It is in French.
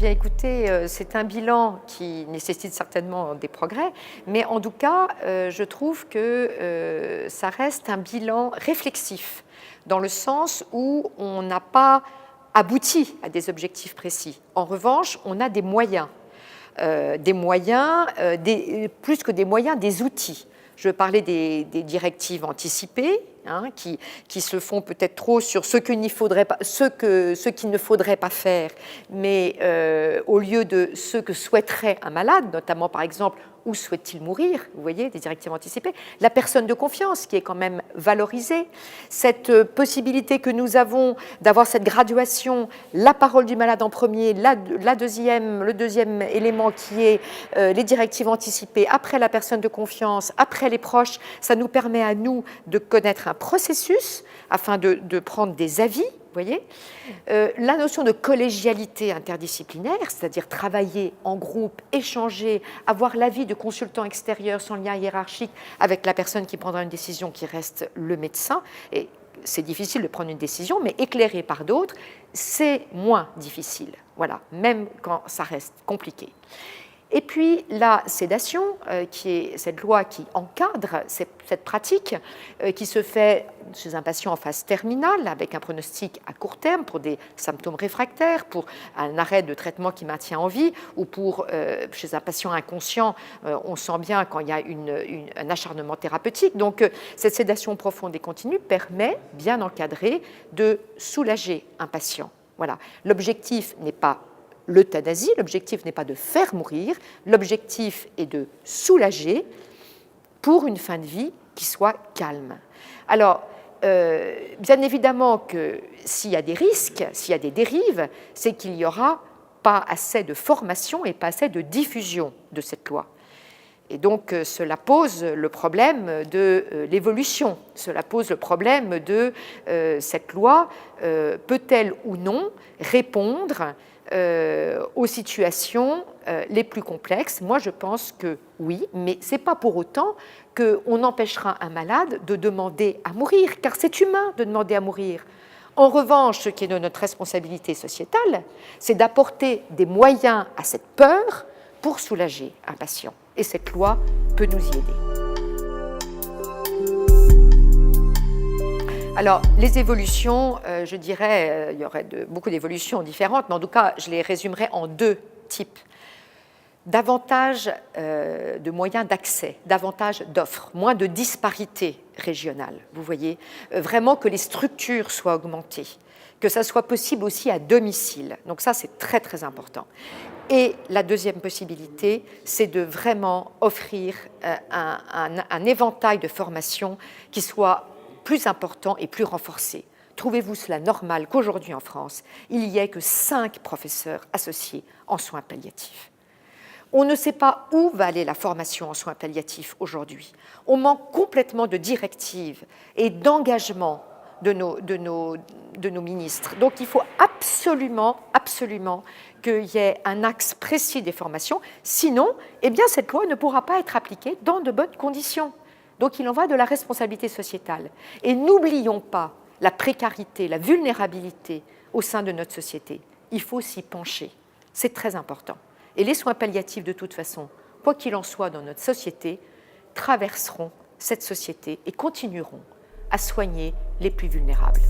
bien écoutez, c'est un bilan qui nécessite certainement des progrès, mais en tout cas, je trouve que ça reste un bilan réflexif, dans le sens où on n'a pas abouti à des objectifs précis. En revanche, on a des moyens, plus que des moyens, des outils. Je parlais des directives anticipées, qui se font peut-être trop sur ce qu'il ne faudrait pas faire, mais au lieu de ce que souhaiterait un malade, notamment par exemple, où souhaite-t-il mourir, vous voyez, des directives anticipées, la personne de confiance qui est quand même valorisée, cette possibilité que nous avons d'avoir cette graduation, la parole du malade en premier, le deuxième élément qui est les directives anticipées, après la personne de confiance, après les proches, ça nous permet à nous de connaître un processus afin de prendre des avis. Vous voyez, la notion de collégialité interdisciplinaire, c'est-à-dire travailler en groupe, échanger, avoir l'avis de consultants extérieurs sans lien hiérarchique avec la personne qui prendra une décision qui reste le médecin. Et c'est difficile de prendre une décision, mais éclairé par d'autres, c'est moins difficile. Voilà, même quand ça reste compliqué. Et puis la sédation, qui est cette loi qui encadre cette pratique, qui se fait chez un patient en phase terminale, avec un pronostic à court terme pour des symptômes réfractaires, pour un arrêt de traitement qui maintient en vie, ou pour, chez un patient inconscient, on sent bien quand il y a un acharnement thérapeutique. Donc cette sédation profonde et continue permet, bien encadrée, de soulager un patient. Voilà. L'objectif n'est pas l'euthanasie, l'objectif n'est pas de faire mourir, l'objectif est de soulager pour une fin de vie qui soit calme. Alors, bien évidemment que s'il y a des risques, s'il y a des dérives, c'est qu'il n'y aura pas assez de formation et pas assez de diffusion de cette loi. Et donc, cela pose le problème de l'évolution, cela pose le problème de cette loi, peut-elle ou non répondre aux situations les plus complexes. Moi, je pense que oui, mais ce n'est pas pour autant qu'on empêchera un malade de demander à mourir, car c'est humain de demander à mourir. En revanche, ce qui est de notre responsabilité sociétale, c'est d'apporter des moyens à cette peur pour soulager un patient. Et cette loi peut nous y aider. Alors, les évolutions, je dirais, il y aurait beaucoup d'évolutions différentes, mais en tout cas, je les résumerai en deux types. Davantage de moyens d'accès, davantage d'offres, moins de disparités régionales, vous voyez, vraiment que les structures soient augmentées, que ça soit possible aussi à domicile. Donc ça, c'est très, très important. Et la deuxième possibilité, c'est de vraiment offrir un éventail de formations qui soit plus important et plus renforcé. Trouvez-vous cela normal qu'aujourd'hui en France, il n'y ait que 5 professeurs associés en soins palliatifs? On ne sait pas où va aller la formation en soins palliatifs aujourd'hui. On manque complètement de directives et d'engagement de nos ministres. Donc il faut absolument qu'il y ait un axe précis des formations. Sinon, eh bien, cette loi ne pourra pas être appliquée dans de bonnes conditions. Donc il en va de la responsabilité sociétale. Et n'oublions pas la précarité, la vulnérabilité au sein de notre société. Il faut s'y pencher. C'est très important. Et les soins palliatifs, de toute façon, quoi qu'il en soit dans notre société, traverseront cette société et continueront à soigner les plus vulnérables.